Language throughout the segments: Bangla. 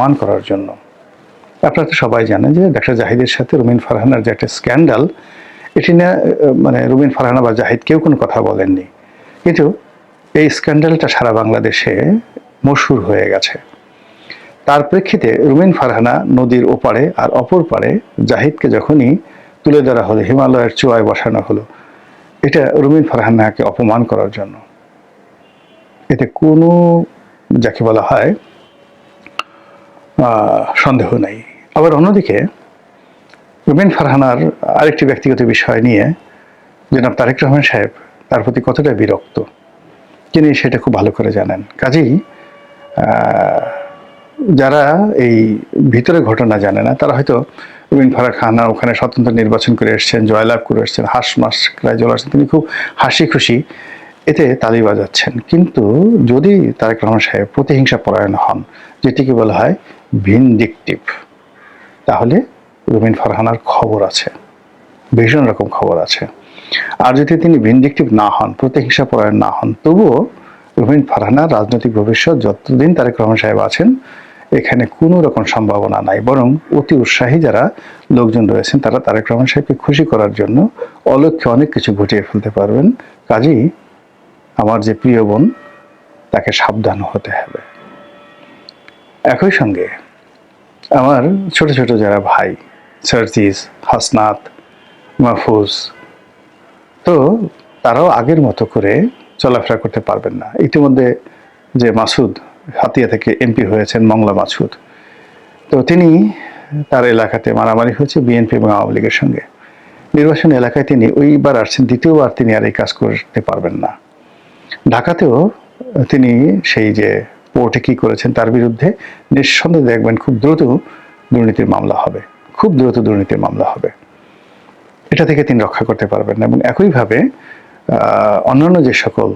মান করার জন্য। আপনারা তো সবাই জানেন যে ডাক্তার জাহিদের সাথে রুমিন ফারহানার যে একটা স্ক্যান্ডাল, এটি নিয়ে মানে রুমিন ফারহানা বা জাহিদ কেউ কোনো কথা বলেননি, কিন্তু এই স্ক্যান্ডালটা সারা বাংলাদেশে মশহুর হয়ে গেছে। তার প্রেক্ষিতে রুমিন ফারহানা নদীর ওপারে আর অপর পারে জাহিদকে যখনই তুলে ধরা হলো, হিমালয়ের চূড়ায় বসানো হলো, এটা রুমিন ফারহানাকে অপমান করার জন্য। এতে কোনো যাকে বলা হয় সন্দেহ নেই। আবার অন্যদিকে রুমিন ফারহানার আরেকটি ব্যক্তিগত বিষয় নিয়ে জনাব তারেক রহমান সাহেব তার প্রতি কতটা বিরক্ত তিনি সেটা খুব ভালো করে জানেন। কাজেই যারা এই ভিতরে ঘটনা জানে না তারা হয়তো রুমিন ফারহানা ওখানে স্বতন্ত্র নির্বাচন করে এসছেন, জয়লাভ করে এসছেন, হাঁস মাস প্রায় চলে আসছেন, তিনি খুব হাসি খুশি এতে তালি বাজাচ্ছেন। কিন্তু যদি তারেক রহমান সাহেব প্রতিহিংসা পরায়ণ হন, যেটিকে বলা হয় ভিনডিকটিভ, তাহলে রুমিন ফারহানার খবর আছে, ভীষণ রকম খবর আছে। আর যদি তিনি ভিনডিকটিভ না হন, প্রতিহিংসা পরায়ণ না হন, তবুও রুমিন ফারহানার রাজনৈতিক ভবিষ্যৎ যতদিন তারেক রহমান সাহেব আছেন এখানে কোনো রকম সম্ভাবনা নাই। বরং অতি উৎসাহী যারা লোকজন রয়েছেন তারা তারেক রহমান সাহেবকে খুশি করার জন্য অলক্ষ্যে অনেক কিছু ঘটিয়ে ফেলতে পারবেন। কাজেই আমার যে প্রিয় বোন, তাকে সাবধান হতে হবে। একই সঙ্গে আমার ছোট ছোট যারা ভাই, সার্জিস, হাসনাত, মাহফুজ, তো তারাও আগের মতো করে চলাফেরা করতে পারবেন না। ইতিমধ্যে যে মাসুদ হাতিয়া থেকে এমপি হয়েছেন, মংলা মাসুদ, তো তিনি তার এলাকাতে মারামারি হয়েছে বিএনপি এবং আওয়ামী লীগের সঙ্গে। নির্বাচন এলাকায় তিনি ওইবার আসছেন, দ্বিতীয়বার তিনি আর এই কাজ করতে পারবেন না। ঢাকাতেও তিনি সেই যে পোর্টে কি করেছেন তার বিরুদ্ধে নিঃসন্দেহে দেখবেন খুব দ্রুত দুর্নীতির মামলা হবে, খুব দ্রুত দুর্নীতির মামলা হবে। এটা থেকে তিনি রক্ষা করতে পারবেন না। এবং একইভাবে অন্যান্য যে সকল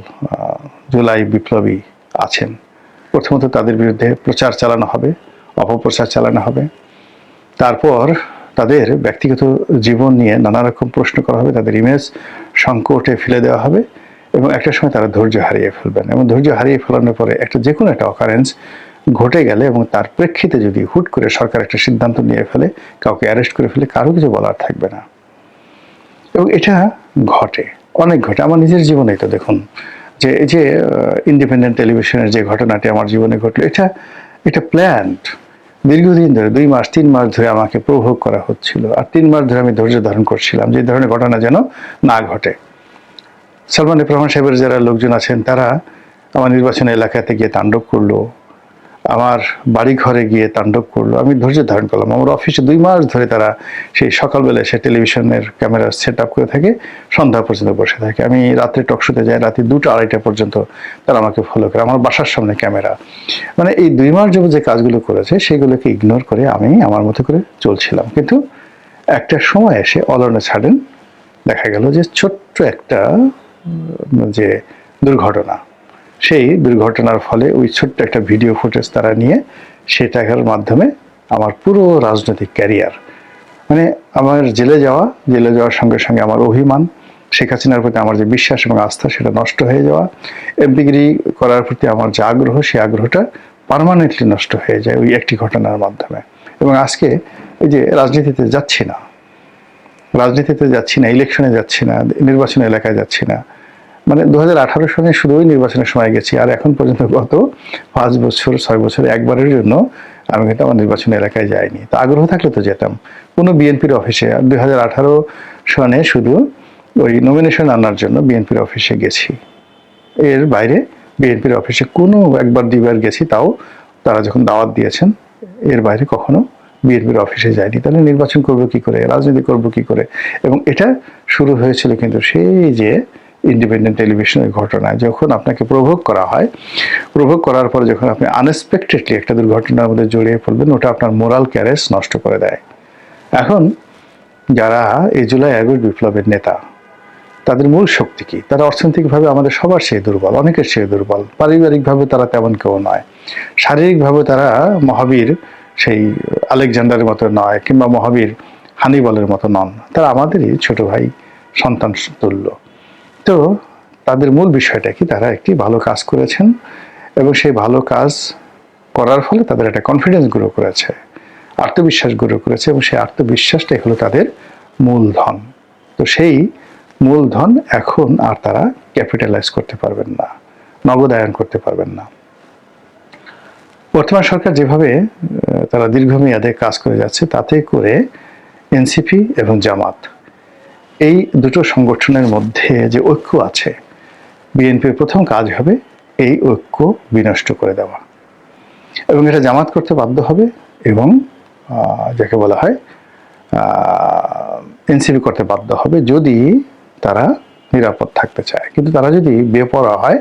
জুলাই বিপ্লবী আছেন, প্রথমত তাদের বিরুদ্ধে প্রচার চালানো হবে, অপপ্রচার চালানো হবে। তারপর তাদের ব্যক্তিগত জীবন নিয়ে নানা রকম প্রশ্ন করা হবে, তাদের ইমেজ সংকটে ফেলে দেওয়া হবে এবং একটা সময় তারা ধৈর্য হারিয়ে ফেলবেন। এবং ধৈর্য হারিয়ে ফেলানোর পরে একটা যে কোনো একটা অকারেন্স ঘটে গেলে এবং তার প্রেক্ষিতে যদি হুট করে সরকার একটা সিদ্ধান্ত নিয়ে ফেলে, কাউকে অ্যারেস্ট করে ফেলে, কারো কিছু বলার থাকবে না। এবং এটা ঘটে, অনেক ঘটে। আমার নিজের জীবনেই তো দেখুন যে এই যে ইন্ডিপেন্ডেন্ট টেলিভিশনের যে ঘটনাটি আমার জীবনে ঘটলো, এটা প্ল্যান্ড। দীর্ঘদিন ধরে 2 মাস 3 মাস ধরে আমাকে প্রভোগ করা হচ্ছিল, আর 3 মাস ধরে আমি ধৈর্য ধারণ করছিলাম যে ধরনের ঘটনা যেন না ঘটে। সালমান এফ রহমান সাহেবের যারা লোকজন আছেন তারা আমার নির্বাচনী এলাকাতে গিয়ে তাণ্ডব করলো, আমার বাড়ি ঘরে গিয়ে তাণ্ডব করলো, আমি ধৈর্য ধারণ করলাম। আমার অফিসে 2 মাস ধরে তারা সেই সকালবেলা এসে টেলিভিশনের ক্যামেরা সেট আপ করে থাকে, সন্ধ্যা পর্যন্ত বসে থাকে। আমি রাত্রে টকশোতে যাই, রাতে 2টা 2:30 পর্যন্ত তারা আমাকে ফলো করে, আমার বাসার সামনে ক্যামেরা। মানে এই 2 মাস যাবত যে কাজগুলো করেছে সেগুলোকে ইগনোর করে আমি আমার মতো করে চলছিলাম। কিন্তু একটা সময় এসে অল অন এ সাডেন দেখা গেল যে ছোট্ট একটা যে দুর্ঘটনা, সেই দুর্ঘটনার ফলে ওই ছোট্ট একটা ভিডিও ফুটেজ তারা নিয়ে সেটার মাধ্যমে আমার পুরো রাজনৈতিক ক্যারিয়ার, মানে আমার জেলে যাওয়ার সঙ্গে সঙ্গে আমার অভিমান, শেখ হাসিনার প্রতি আমার যে বিশ্বাস এবং আস্থা সেটা নষ্ট হয়ে যাওয়া, এমপিগিরি করার প্রতি আমার যে আগ্রহ, সেই আগ্রহটা পার্মানেন্টলি নষ্ট হয়ে যায় ওই একটি ঘটনার মাধ্যমে। এবং আজকে এই যে রাজনীতিতে যাচ্ছি না, ইলেকশনে যাচ্ছি না, নির্বাচন এলাকায় যাচ্ছি না, মানে 2018 সনে শুধুই নির্বাচনের সময় গেছি, আর এখন পর্যন্ত গত 5 বছর 6 বছরে একবারের জন্য আমি কিন্তু আমার নির্বাচন এলাকায় যাইনি। তো আগ্রহ থাকলে তো যেতাম কোনো বিএনপির অফিসে। আর 2018 সনে শুধু ওই নমিনেশন আনার জন্য বিএনপির অফিসে গেছি, এর বাইরে বিএনপির অফিসে কোনো একবার 2বার গেছি, তাও তারা যখন দাওয়াত দিয়েছেন, এর বাইরে কখনো বিএনপির অফিসে যায়নি। তাহলে নির্বাচন করবো কি করে, রাজনীতি করবো কি করে? এবং এটা শুরু হয়েছিল কিন্তু সেই যে ইন্ডিপেন্ডেন্ট টেলিভিশনের ঘটনায়, যখন আপনাকে প্রভোগ করা হয়, প্রভোগ করার পর যখন আপনি আনএক্সপেক্টেডলি একটা দুর্ঘটনার মধ্যে জড়িয়ে পড়বেন, ওটা আপনার মোরাল ক্যারেজ নষ্ট করে দেয়। এখন যারা এই জুলাই আগস্ট বিপ্লবের নেতা, তাদের মূল শক্তি কি? তারা অর্থনৈতিকভাবে আমাদের সবার চেয়ে দুর্বল, অনেকের চেয়ে দুর্বল। পারিবারিকভাবে তারা তেমন কেউ নয়, শারীরিকভাবে তারা মহাবীর সেই আলেকজান্ডারের মতো নয়, কিংবা মহাবীর হানিবলের মতো নন। তারা আমাদেরই ছোট ভাই, সন্তান তুল্য। তো তাদের মূল বিষয়টা কি? তারা একটি ভালো কাজ করেছেন এবং সেই ভালো কাজ করার ফলে তাদের একটা কনফিডেন্স গ্রো করেছে, আত্মবিশ্বাস গ্রো করেছে, এবং সেই আত্মবিশ্বাসটাই হলো তাদের মূলধন। তো সেই মূলধন এখন আর তারা ক্যাপিটালাইজ করতে পারবেন না, নগদায়ন করতে পারবেন না। বর্তমান সরকার যেভাবে তারা দীর্ঘমেয়াদে কাজ করে যাচ্ছে, তাতে করে এনসিপি এবং জামাত, এই দুটো সংগঠনের মধ্যে যে ঐক্য আছে, বিএনপির প্রথম কাজ হবে এই ঐক্য বিনষ্ট করে দেওয়া, এবং এটা জামাত করতে বাধ্য হবে, এবং যাকে বলা হয় এনসিপি করতে বাধ্য হবে, যদি তারা নিরাপদ থাকতে চায়। কিন্তু তারা যদি বেপরোয়া হয়,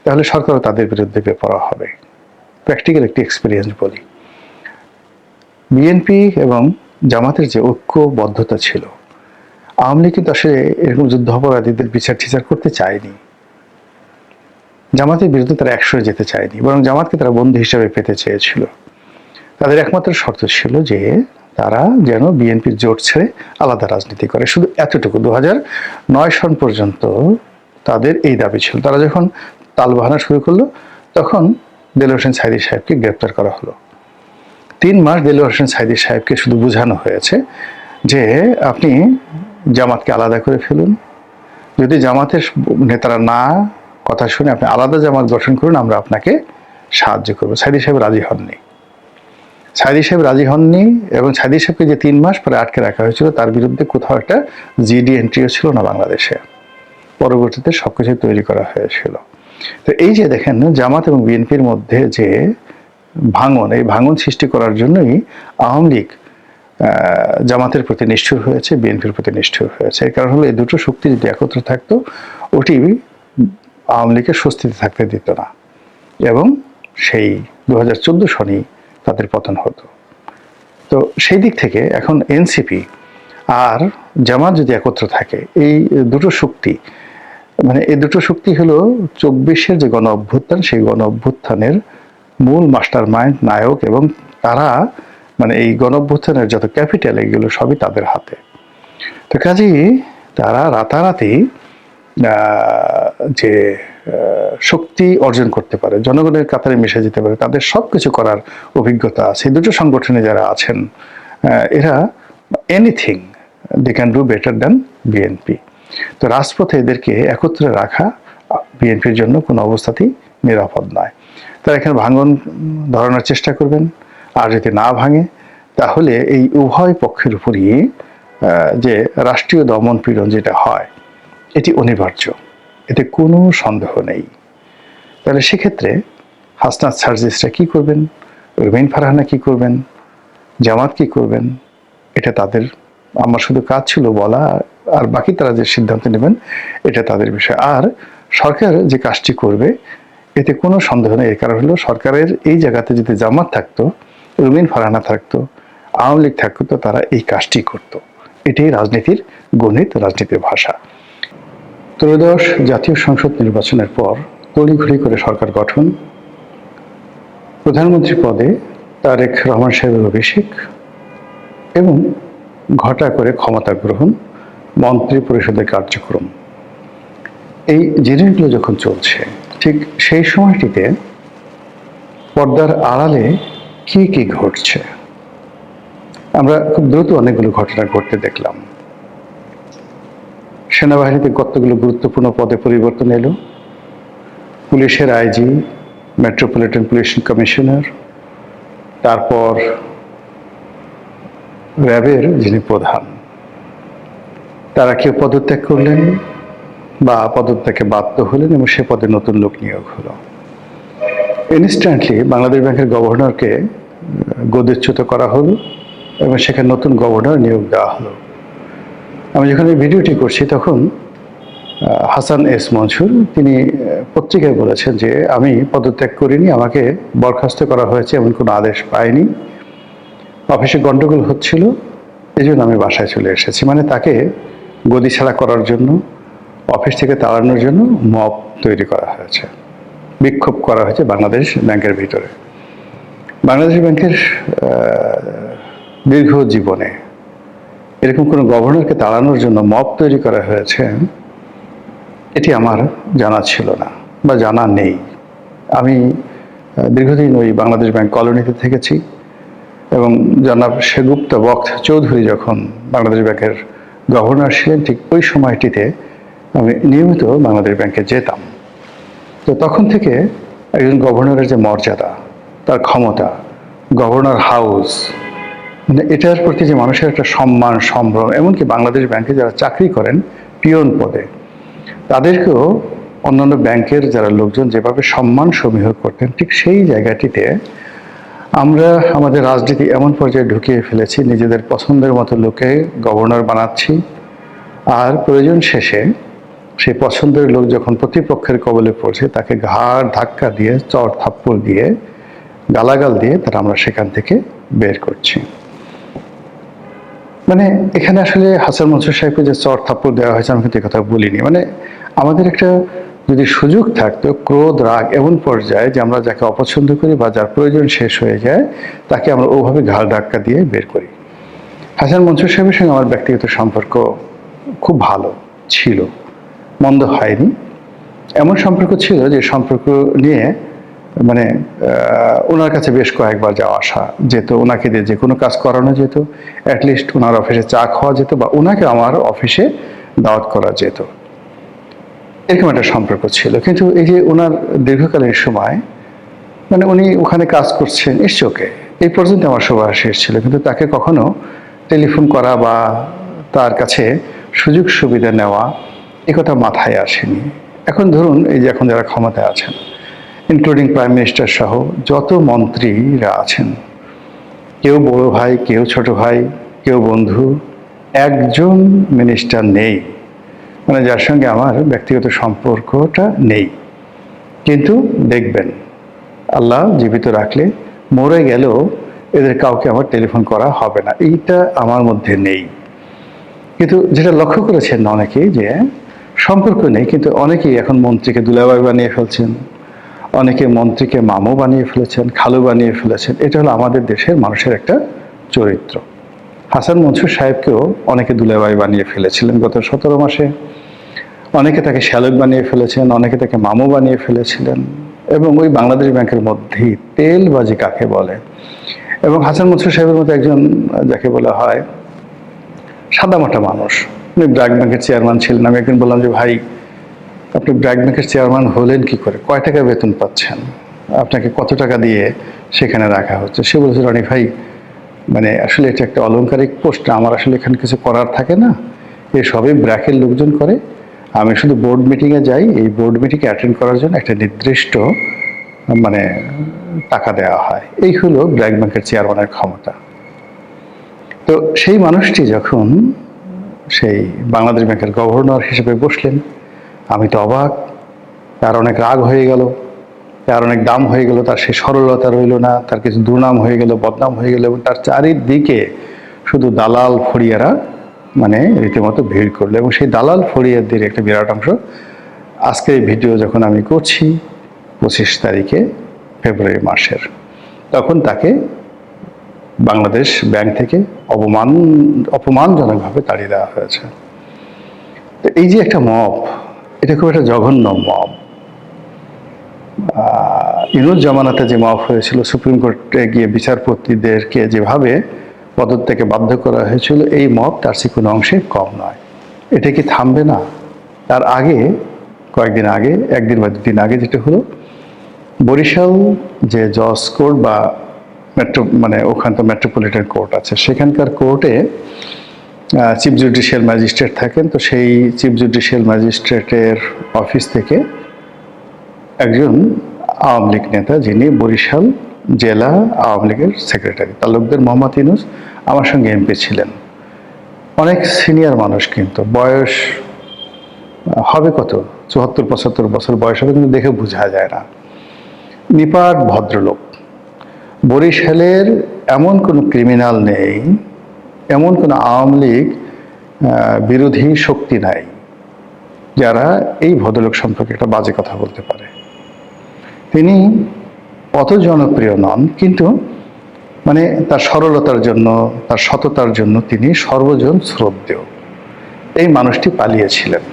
তাহলে সরকারও তাদের বিরুদ্ধে বেপরোয়া হবে। প্র্যাকটিক্যাল একটি এক্সপিরিয়েন্স বলি, বিএনপি এবং জামাতের যে ঐক্যবদ্ধতা ছিল, আওয়ামী লীগ কিন্তু আসলে এরকম যুদ্ধাপরাধীদের বিচার টিচার করতে চায়নি। জামাতের বিরুদ্ধে তারা 100 যেতে চায়নি, বরং জামাতকে তারা বন্ধু হিসেবে পেতে চেয়েছিল। তাদের একমাত্র শর্ত ছিল যে তারা যেন বিএনপির জোট ছেড়ে আলাদা রাজনীতি করে, শুধু এতটুকু। 2009 সন পর্যন্ত তাদের এই দাবি ছিল। তারা যখন তালবাহানা শুরু করলো, তখন দেলোয়ার হোসেন সাঈদী সাহেবকে গ্রেপ্তার করা হলো। 3 মাস দেলোয়ার হোসেন সাঈদী সাহেবকে শুধু বোঝানো হয়েছে যে আপনি জামাতকে আলাদা করে ফেলুন, যদি জামাতের নেতারা না কথা শুনে আপনি আলাদা জামাত গঠন করুন, আমরা আপনাকে সাহায্য করবো। সাঈদী সাহেব রাজি হননি। সাঈদী সাহেব রাজি হননি, এবং সাঈদী সাহেবকে যে 3 মাস পরে আটকে রাখা হয়েছিল, তার বিরুদ্ধে কোথাও একটা জিডি এন্ট্রিও ছিল না বাংলাদেশে। পরবর্তীতে সবকিছু তৈরি করা হয়েছিল। তো এই যে দেখেন, জামাত এবং বিএনপির মধ্যে যে ভাঙন, এই ভাঙন সৃষ্টি করার জন্যই আওয়ামী লীগ জামাতের প্রতি নিষ্ঠুর হয়েছে, বিএনপির প্রতি নিষ্ঠুর হয়েছে। এর কারণ হলো, এই দুটো শক্তি যদি একত্র থাকতো, ওটি আওয়ামী লীগের স্বস্তিতে থাকতে দিত না, এবং সেই 2014 সনই তাদের পতন হতো। তো সেই দিক থেকে এখন এনসিপি আর জামাত যদি একত্র থাকে, এই দুটো শক্তি, মানে এই দুটো শক্তি হলো 24-এর যে গণ অভ্যুত্থান, সেই গণ অভ্যুত্থানের মূল মাস্টার মাইন্ড, নায়ক, এবং তারা মানে এই গণ অভ্যুত্থানের যত ক্যাপিটাল, এগুলো সবই তাদের হাতে। তো কাজেই তারা রাতারাতি যে শক্তি অর্জন করতে পারে, জনগণের কাতারে মিশে যেতে পারে, তাদের সবকিছু করার অভিজ্ঞতা আছে। দুটো সংগঠনে যারা আছেন, এরা anything they can do better than BNP. তো রাজপথে এদেরকে একত্রে রাখা বিএনপির জন্য কোনো অবস্থাতেই নিরাপদ নয়। তারা এখানে ভাঙন ধরানোর চেষ্টা করবেন, আর যদি না ভাঙে, তাহলে এই উভয় পক্ষের উপরই যে রাষ্ট্রীয় দমন পীড়ন যেটা হয়, এটি অনিবার্য, এতে কোনো সন্দেহ নেই। তাহলে সেক্ষেত্রে হাসনাত সার্জিসরা কি করবেন, রুমিন ফারহানা কি করবেন, জামাত কি করবেন, এটা তাদের, আমার শুধু কাজ ছিল বলা, আর বাকি তারা যে সিদ্ধান্ত নেবেন এটা তাদের বিষয়। আর সরকার যে কাজটি করবে, এতে কোনো সন্দেহ নেই। এর কারণ হলো, সরকারের এই জায়গাতে যদি জামাত থাকতো, রুমিন ফারহানা থাকতো, আওয়ামী লীগ থাকতো, তো তারা এই কাজটি করত। এটাই রাজনীতির গণিত, রাজনীতির ভাষা। ত্রয়োদশ জাতীয় সংসদ নির্বাচনের পর তড়িঘড়ি করে সরকার গঠন, প্রধানমন্ত্রী পদে তারেক রহমান সাহেবের অভিষেক, এবং ঘটা করে ক্ষমতা গ্রহণ, মন্ত্রী পরিষদের কার্যক্রম, এই জিনিসগুলো যখন চলছে, ঠিক সেই সময়টিতে পর্দার আড়ালে কি কি ঘটছে, আমরা খুব দ্রুত অনেকগুলো ঘটনা ঘটতে দেখলাম। সেনাবাহিনীতে কতগুলো গুরুত্বপূর্ণ পদে পরিবর্তন এলো, পুলিশের আইজি, মেট্রোপলিটন পুলিশ কমিশনার, তারপর র্যাবের যিনি প্রধান, তারা কেউ পদত্যাগ করলেন বা পদত্যাগে বাধ্য হলেন, এবং সে পদে নতুন লোক নিয়োগ হলো। ইনস্ট্যান্টলি বাংলাদেশ ব্যাংকের গভর্নরকে গদিচ্যুত করা হলো, এবং সেখানে নতুন গভর্নর নিয়োগ দেওয়া হলো। আমি যখন এই ভিডিওটি করছি, তখন হাসান এস মনসুর তিনি পত্রিকায় বলেছেন যে আমি পদত্যাগ করিনি, আমাকে বরখাস্ত করা হয়েছে, এমন কোনো আদেশ পাইনি, অফিসে গন্ডগোল হচ্ছিল, এই জন্য আমি বাসায় চলে এসেছি। মানে তাকে গদি ছাড়া করার জন্য, অফিস থেকে তাড়ানোর জন্য মব তৈরি করা হয়েছে, বিক্ষোভ করা হয়েছে বাংলাদেশ ব্যাংকের ভিতরে। বাংলাদেশ ব্যাংকের দীর্ঘ জীবনে এরকম কোনো গভর্নরকে তাড়ানোর জন্য মব তৈরি করা হয়েছে, এটি আমার জানা ছিল না বা জানা নেই। আমি দীর্ঘদিন ওই বাংলাদেশ ব্যাংক কলোনিতে থেকেছি এবং জনাব সেগুপ্ত বক্ত চৌধুরী যখন বাংলাদেশ ব্যাংকের গভর্নর ছিলেন ঠিক ওই সময়টিতে আমি নিয়মিত বাংলাদেশ ব্যাংকে যেতাম। তো তখন থেকে একজন গভর্নরের যে মর্যাদা, তার ক্ষমতা, গভর্নর হাউস, মানে এটার প্রতি যে মানুষের একটা সম্মান সম্ভ্রম, এমনকি বাংলাদেশ ব্যাংকে যারা চাকরি করেন পিয়ন পদে, তাদেরকেও অন্যান্য ব্যাংকের যারা লোকজন যেভাবে সম্মান সমীহ করতেন, ঠিক সেই জায়গাটিতে আমরা আমাদের রাজনীতি এমন পর্যায়ে ঢুকিয়ে ফেলেছি, নিজেদের পছন্দের মতো লোকে গভর্নর বানাচ্ছি, আর প্রয়োজন শেষে সেই পছন্দের লোক যখন প্রতিপক্ষের কবলে পড়ছে তাকে ঘাড় ধাক্কা দিয়ে, চড় থাপ্পড় দিয়ে, গালাগাল দিয়ে তারা আমরা সেখান থেকে বের করছি। মানে এখানে আসলে হাসান মনসুর সাহেবকে যে চড় থাপ্পড় দেওয়া হয়েছে আমি কিন্তু কথা বলিনি। মানে আমাদের একটা যদি সুযোগ থাকতো, ক্রোধ রাগ এমন পর্যায়ে যে আমরা যাকে অপছন্দ করি বা যার প্রয়োজন শেষ হয়ে যায় তাকে আমরা ওভাবে ঘাড় ধাক্কা দিয়ে বের করি। হাসান মনসুর সাহেবের সঙ্গে আমার ব্যক্তিগত সম্পর্ক খুব ভালো ছিল, মন্দ হয়নি। এমন সম্পর্ক ছিল যে সম্পর্ক নিয়ে মানে ওনার কাছে বেশ কয়েকবার যাওয়া আসা যেত, ওনাকে দিয়ে যে কোনো কাজ করানো যেত, অ্যাটলিস্ট ওনার অফিসে চা খাওয়া যেত বা ওনাকে আমার অফিসে দাওয়াত করা যেত, এরকম একটা সম্পর্ক ছিল। কিন্তু এই যে ওনার দীর্ঘকালীন সময় মানে উনি ওখানে কাজ করছেন ইসচোকে, এই পর্যন্ত আমার সবার শেষ ছিল, কিন্তু তাকে কখনো টেলিফোন করা বা তার কাছে সুযোগ সুবিধা নেওয়া এ কথা মাথায় আসেনি। এখন ধরুন এই যে এখন যারা ক্ষমতায় আছেন, ইনক্লুডিং প্রাইম মিনিস্টার সহ যত মন্ত্রীরা আছেন, কেউ বড় ভাই, কেউ ছোট ভাই, কেউ বন্ধু, একজন মিনিস্টার নেই মানে যার সঙ্গে আমার ব্যক্তিগত সম্পর্কটা নেই। কিন্তু দেখবেন আল্লাহ জীবিত রাখলে মরে গেলেও এদের কাউকে আমার টেলিফোন করা হবে না, এইটা আমার মধ্যে নেই। কিন্তু যেটা লক্ষ্য করেছেন অনেকেই যে সম্পর্ক নেই, কিন্তু অনেকেই এখন মন্ত্রীকে দুলাভাই বানিয়ে ফেলছেন, অনেকে মন্ত্রীকে মামু বানিয়ে ফেলেছেন, খালু বানিয়ে ফেলেছেন। এটা হলো আমাদের দেশের মানুষের একটা চরিত্র। হাসান মনসুর সাহেবকেও অনেকে দুলাভাই বানিয়ে ফেলেছিলেন গত 17 মাসে, অনেকে তাকে শ্যালক বানিয়ে ফেলেছেন, অনেকে তাকে মামু বানিয়ে ফেলেছিলেন। এবং ওই বাংলাদেশ ব্যাংকের মধ্যেই তেলবাজি কাকে বলে, এবং হাসান মনসুর সাহেবের মতো একজন যাকে বলা হয় সাদামাটা মানুষ, উনি ব্র্যাক ব্যাংকের চেয়ারম্যান ছিলেন। আমি একদিন বললাম যে ভাই আপনি ব্র্যাক ব্যাংকের চেয়ারম্যান হলেন কি করে, কয় টাকা বেতন পাচ্ছেন, আপনাকে কত টাকা দিয়ে সেখানে রাখা হচ্ছে? সে বলেছে রনি ভাই মানে আসলে এটা একটা অলংকারিক পোস্ট, আমার আসলে এখানে কিছু করার থাকে না, এ সবই ব্র্যাকের লোকজন করে, আমি শুধু বোর্ড মিটিংয়ে যাই, এই বোর্ড মিটিংয়ে অ্যাটেন্ড করার জন্য একটা নির্দিষ্ট মানে টাকা দেওয়া হয়। এই হলো ব্র্যাক ব্যাংকের চেয়ারম্যানের ক্ষমতা। তো সেই মানুষটি যখন সেই বাংলাদেশ ব্যাংকের গভর্নর হিসেবে বসলেন, আমি তো অবাক। তার অনেক রাগ হয়ে গেল, তার অনেক দাম হয়ে গেল, তার সেই সরলতা রইল না, তার কিছু দুর্নাম হয়ে গেল, বদনাম হয়ে গেল, এবং তার চারিদিকে শুধু দালাল ফড়িয়ারা মানে রীতিমতো ভিড় করলো। এবং সেই দালাল ফড়িয়াদের একটা বিরাট অংশ আজকে এই ভিডিও যখন আমি করছি 25 তারিখে ফেব্রুয়ারি মাসের, তখন তাকে বাংলাদেশ ব্যাংক থেকে অপমানজনকভাবে তাড়িয়ে দেওয়া হয়েছে। তো এই যে একটা মব, এটা খুব একটা জঘন্য মব। ইউনূস জামানাতে যে মব হয়েছিল, সুপ্রিম কোর্টে গিয়ে বিচারপতিদেরকে যেভাবে পদত্যাগে বাধ্য করা হয়েছিল, এই মব তার চেয়ে কোনো অংশে কম নয়। এটা কি থামবে না? তার আগে কয়েকদিন আগে, একদিন বা দুদিন আগে যেটা হলো, বরিশাল যে জজ কোর্ট বা মানে ওখানে তো মেট্রোপলিটন কোর্ট আছে, সেখানকার কোর্টে চিফ জুডিশিয়াল ম্যাজিস্ট্রেট থাকেন। তো সেই চিফ জুডিশিয়াল ম্যাজিস্ট্রেটের অফিস থেকে একজন আওয়ামী লীগ নেতা, যিনি বরিশাল জেলা আওয়ামী লীগের সেক্রেটারি তালুকদার মোহাম্মদ ইউনূস, আমার সঙ্গে এমপি ছিলেন। অনেক সিনিয়র মানুষ, কিন্তু বয়স হবে কত 74-75 বছর বয়স হবে, কিন্তু দেখে বোঝা যায় না। নিপাট ভদ্রলোক। বরিশালের এমন কোনো ক্রিমিনাল নেই, এমন কোনো আওয়ামী লীগ বিরোধী শক্তি নাই যারা এই ভদ্রলোক সম্পর্কে একটা বাজে কথা বলতে পারে। তিনি অত জনপ্রিয় নন, কিন্তু মানে তার সরলতার জন্য, তার সততার জন্য তিনি সর্বজন শ্রদ্ধেয়। এই মানুষটি পালিয়েছিলেন।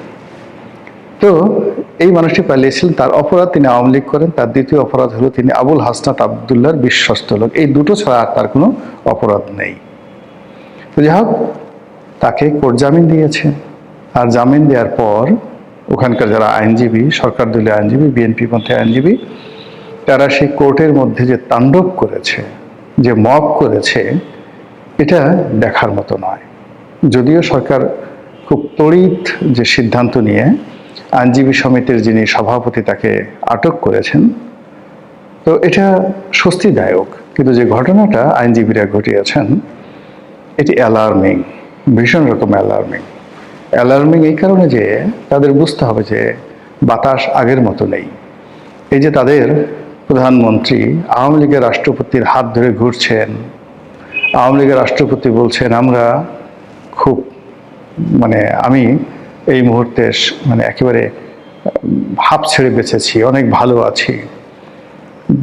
তো এই মানুষটি পালিয়েছিলেন, তার অপরাধ তিনি আওয়ামী লীগ করেন, তার দ্বিতীয় অপরাধ হলো তিনি আবুল হাসনাত আবদুল্লাহর বিশ্বস্ত লোক। এই দুটো ছাড়া আর তার কোনো অপরাধ নেই। তো যাই হোক, তাকে কোর্ট জামিন দিয়েছে। আর জামিন দেওয়ার পর ওখানকার যারা আইনজীবী, সরকার দলীয় আইনজীবী, বিএনপি পন্থী আইনজীবী, তারা সেই কোর্টের মধ্যে যে তাণ্ডব করেছে, যে মব করেছে, এটা দেখার মতো নয়। যদিও সরকার খুব তড়িৎ যে সিদ্ধান্ত নিয়ে আইনজীবী সমিতির যিনি সভাপতি তাকে আটক করেছেন, তো এটা স্বস্তিদায়ক। কিন্তু যে ঘটনাটা আইনজীবীরা ঘটিয়েছেন, এটি অ্যালার্মিং, ভীষণ রকম অ্যালার্মিং। অ্যালার্মিং এই কারণে যে তাদের বুঝতে হবে যে বাতাস আগের মতো নেই। এই যে তাদের প্রধানমন্ত্রী আওয়ামী লীগের রাষ্ট্রপতির হাত ধরে ঘুরছেন, আওয়ামী লীগের রাষ্ট্রপতি বলছেন আমরা খুব আমি এই মুহূর্তে একেবারে হাঁপ ছেড়ে বেঁচেছি, অনেক ভালো আছি।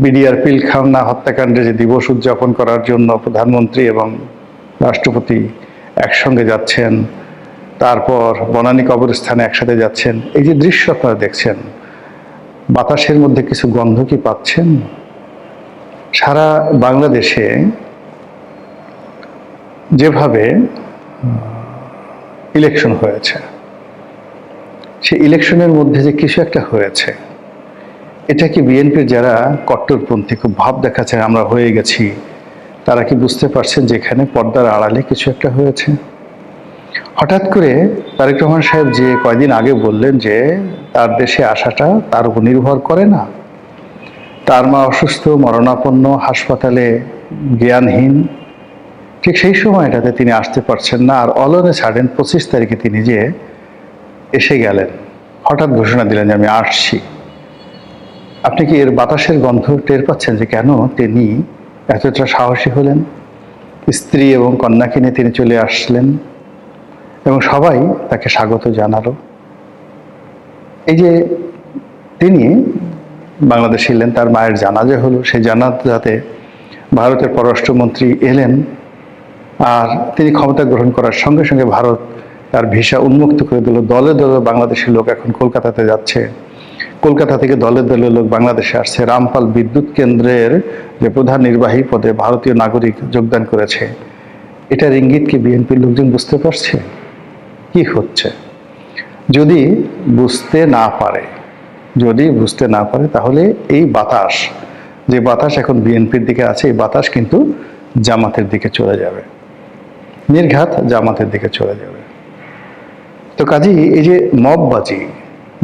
বিডিআর পিলখানা হত্যাকাণ্ডে যে দিবস উদযাপন করার জন্য প্রধানমন্ত্রী এবং রাষ্ট্রপতি একসঙ্গে যাচ্ছেন, তারপর বনানী কবরস্থানে একসাথে যাচ্ছেন, এই যে দৃশ্য আপনারা দেখছেন, বাতাসের মধ্যে কিছু গন্ধ কি পাচ্ছেন? সারা বাংলাদেশে যেভাবে ইলেকশন হয়েছে, সেই ইলেকশনের মধ্যে যে কিছু একটা হয়েছে, এটা কি বিএনপির যারা কট্টরপন্থী খুব ভাব দেখাচ্ছে আমরা হয়ে গেছি, তারা কি বুঝতে পারছেন যে এখানে পর্দার আড়ালে কিছু একটা হয়েছে? হঠাৎ করে তারেক রহমান সাহেব যে কয়দিন আগে বললেন যে তার দেশে আসাটা তার উপর নির্ভর করে না, তার মা অসুস্থ, মরণাপন্ন, হাসপাতালে, জ্ঞানহীন, ঠিক সেই সময়টাতে তিনি আসতে পারছেন না। আর অলনে ছাড়েন 25 তারিখে তিনি যে এসে গেলেন, হঠাৎ ঘোষণা দিলেন যে আমি আসছি। আপনি কি এর বাতাসের গন্ধ টের পাচ্ছেন যে কেন তিনি এতটা সাহসী হলেন? স্ত্রী এবং কন্যাকে নিয়ে তিনি চলে আসলেন এবং সবাই তাকে স্বাগত জানালো। এই যে তিনি বাংলাদেশে এলেন, তার মায়ের জানাজা হলো, সেই জানাজাতে ভারতের পররাষ্ট্রমন্ত্রী এলেন, আর তিনি ক্ষমতা গ্রহণ করার সঙ্গে সঙ্গে ভারত তার ভিসা উন্মুক্ত করে দিল। দলে দলে বাংলাদেশের লোক এখন কলকাতাতে যাচ্ছে, কলকাতা থেকে দলে দলে লোক বাংলাদেশে আসছে। রামপাল বিদ্যুৎ কেন্দ্রের যে প্রধান নির্বাহী পদে ভারতীয় নাগরিক যোগদান করেছে, এটার ইঙ্গিত কি বিএনপির লোকজন বুঝতে পারছে কি হচ্ছে? যদি বুঝতে না পারে তাহলে এই বাতাস, যে বাতাস এখন বিএনপির দিকে আছে, এই বাতাস কিন্তু জামাতের দিকে চলে যাবে, নির্ঘাত জামাতের দিকে চলে যাবে। তো কাজেই এই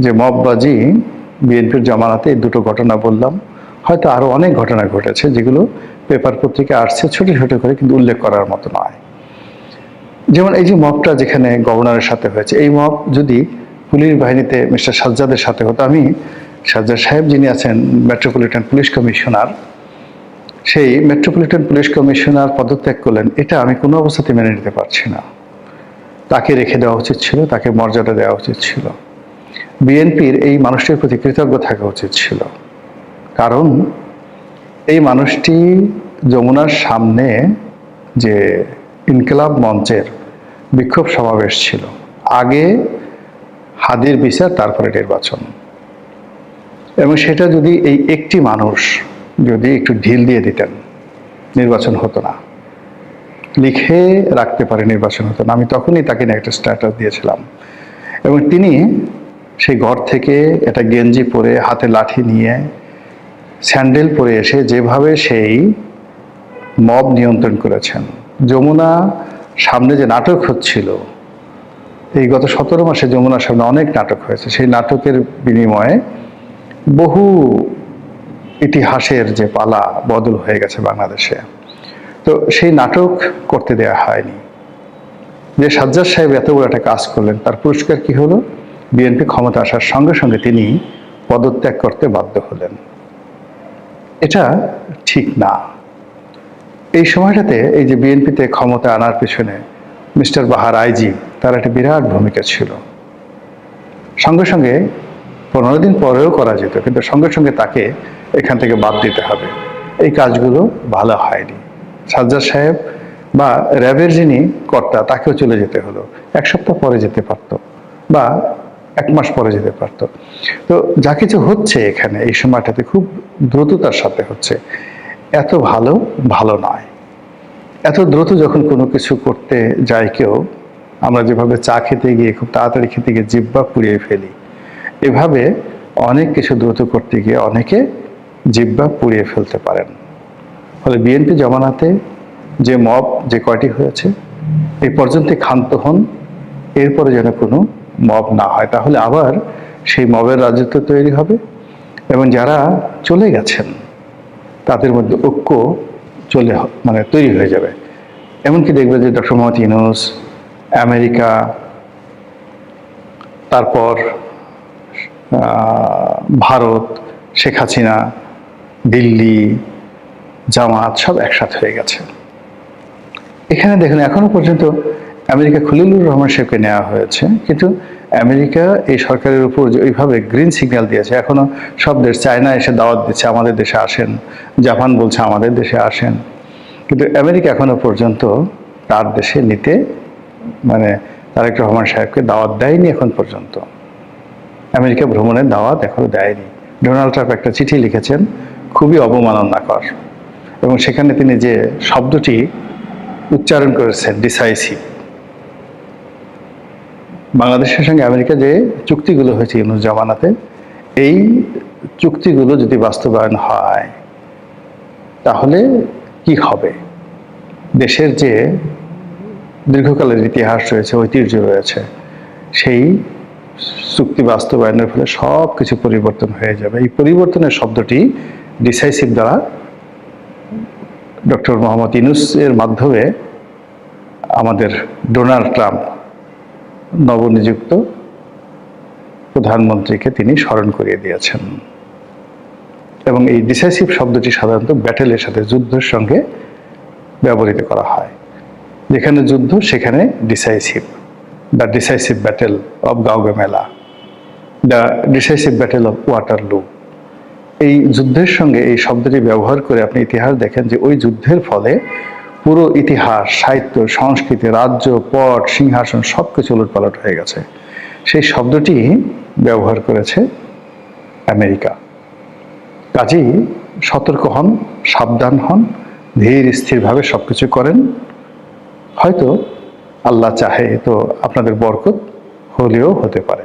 যে মববাজি বিএনপির জামানাতে এই দুটো ঘটনা বললাম, হয়তো আরো অনেক ঘটনা ঘটেছে যেগুলো পেপার পত্রিকা আসছে ছোট ছোট করে, কিন্তু উল্লেখ করার মতো নয়। যেমন এই যে মবটা যেখানে গভর্নরের সাথে হয়েছে, এই মব যদি পুলিশ বাহিনীতে মিস্টার সাজ্জাদের সাথে হতো, আমি সাজ্জাদ সাহেব যিনি আছেন মেট্রোপলিটন পুলিশ কমিশনার, সেই মেট্রোপলিটন পুলিশ কমিশনার পদত্যাগ করলেন, এটা আমি কোনো অবস্থাতে মেনে নিতে পারছি না। তাকে রেখে দেওয়া উচিত ছিল, তাকে মর্যাদা দেওয়া উচিত ছিল। বিএনপির এই মানুষটির প্রতি কৃতজ্ঞ থাকা উচিত ছিল, কারণ এই মানুষটি যমুনার সামনে যে ইনকিলাব মঞ্চের বিক্ষোভ সমাবেশ ছিল, আগে হাদির বিচার তারপরে নির্বাচন, এবং সেটা যদি এই একটি মানুষ যদি একটু ঢিল দিয়ে দিতেন, নির্বাচন হতো না, লিখে রাখতে পারে নির্বাচন হতো না। আমি তখনই তাকে নিয়ে একটা স্ট্যাটাস দিয়েছিলাম, এবং তিনি সেই ঘর থেকে একটা গেঞ্জি পরে, হাতে লাঠি নিয়ে, স্যান্ডেল পরে এসে যেভাবে সেই মব নিয়ন্ত্রণ করেছেন। যমুনা সামনে যে নাটক হচ্ছিল, এই গত 17 মাসে যমুনার সামনে অনেক নাটক হয়েছে, সেই নাটকের বিনিময়ে বহু ইতিহাসের যে পালা বদল হয়ে গেছে বাংলাদেশে। তো সেই নাটক করতে দেয়া হয়নি। যে সাজ্জাদ সাহেব এত বড় একটা কাজ করলেন, তার পুরস্কার কি হলো? বিএনপি ক্ষমতা আসার সঙ্গে সঙ্গে তিনি পদত্যাগ করতে বাধ্য হলেন। এটা ঠিক না। এই সময়টাতে এই যে বিএনপিতে ক্ষমতা আনার পিছনে মিস্টার বাহার আইজি, তার একটা বিরাট ভূমিকা ছিল। সঙ্গে সঙ্গে 15 দিন পরেও করা যেত, কিন্তু সঙ্গে সঙ্গে তাকে এখান থেকে বাদ দিতে হবে। এই কাজগুলো ভালো হয়নি। সাজ্জাদ সাহেব বা র্যাবের যিনি কর্তা, তাকেও চলে যেতে হলো, 1 সপ্তাহ পরে যেতে পারত, বা 1 মাস পরে যেতে পারতো। তো যা কিছু হচ্ছে এখানে এই সময়টাতে খুব দ্রুততার সাথে হচ্ছে। এত ভালো, ভালো নয়। এত দ্রুত যখন কোনো কিছু করতে যায় কেউ, আমরা যেভাবে চা খেতে গিয়ে খুব তাড়াতাড়ি খেতে গিয়ে জিহ্বা পুড়িয়ে ফেলি, এভাবে অনেক কিছু দ্রুত করতে গিয়ে অনেকে জিহ্বা পুড়িয়ে ফেলতে পারেন। ফলে বিএনপি জমানাতে যে মব যে কয়টি হয়েছে এই পর্যন্ত ক্ষান্ত হন, এরপরে যেন কোনো মব না হয়, তাহলে আবার সেই মবের রাজত্ব তৈরি হবে এবং যারা চলে গেছেন তাদের মধ্যে ঐক্য তৈরি হয়ে যাবে। এমনকি দেখবে যে ডক্টর মোহাম্মদ ইউনূস, আমেরিকা, তারপর ভারত, শেখ হাসিনা, দিল্লি, জামাত সব একসাথে হয়ে গেছে। এখানে দেখুন এখনো পর্যন্ত আমেরিকা খলিলুর রহমান সাহেবকে নেওয়া হয়েছে, কিন্তু আমেরিকা এই সরকারের উপর যে ওইভাবে গ্রিন সিগন্যাল দিয়েছে, এখনো সব দেশ, চায়না এসে দাওয়াত দিচ্ছে আমাদের দেশে আসেন, জাপান বলছে আমাদের দেশে আসেন, কিন্তু আমেরিকা এখনো পর্যন্ত তার দেশে নিতে তারেক রহমান সাহেবকে দাওয়াত দেয়নি এখন পর্যন্ত। আমেরিকা ভ্রমণের দাওয়াত এখনো দেয়নি। ডোনাল্ড ট্রাম্প একটা চিঠি লিখেছেন খুবই অবমাননাকর, এবং সেখানে তিনি যে শব্দটি উচ্চারণ করেছেন ডিসাইসিভ। বাংলাদেশের সঙ্গে আমেরিকা যে চুক্তিগুলো হয়েছে ইউনূস জামানাতে, এই চুক্তিগুলো যদি বাস্তবায়ন হয় তাহলে কি হবে? দেশের যে দীর্ঘকালের ইতিহাস রয়েছে, ঐতিহ্য রয়েছে, সেই চুক্তি বাস্তবায়নের ফলে সব কিছু পরিবর্তন হয়ে যাবে। এই পরিবর্তনের শব্দটি ডিসাইসিভ দ্বারা ডক্টর মোহাম্মদ ইউনূসের মাধ্যমে আমাদের ডোনাল্ড ট্রাম্প নবনিযুক্ত প্রধানমন্ত্রীকে তিনি স্মরণ করিয়ে দিয়েছেন। এবং এই ডিসাইসিভ শব্দটি সাধারণত ব্যাটেলের সাথে, যুদ্ধের সঙ্গে ব্যবহৃত করা হয়। যেখানে যুদ্ধ সেখানে decisive, the decisive battle of Gaugamela, the decisive battle of Waterloo. এই যুদ্ধের সঙ্গে এই শব্দটি ব্যবহার করে আপনি ইতিহাস দেখেন যে ওই যুদ্ধের ফলে পুরো ইতিহাস, সাহিত্য, সংস্কৃতি, রাজ্য, পট, সিংহাসন সব কিছু উলটপালট হয়ে গেছে। সেই শব্দটি ব্যবহার করেছে আমেরিকা। কাজেই সতর্ক হন, সাবধান হন, ধীর স্থিরভাবে সব কিছু করেন। হয়তো আল্লাহ চাহে তো আপনাদের বরকত হলেও হতে পারে।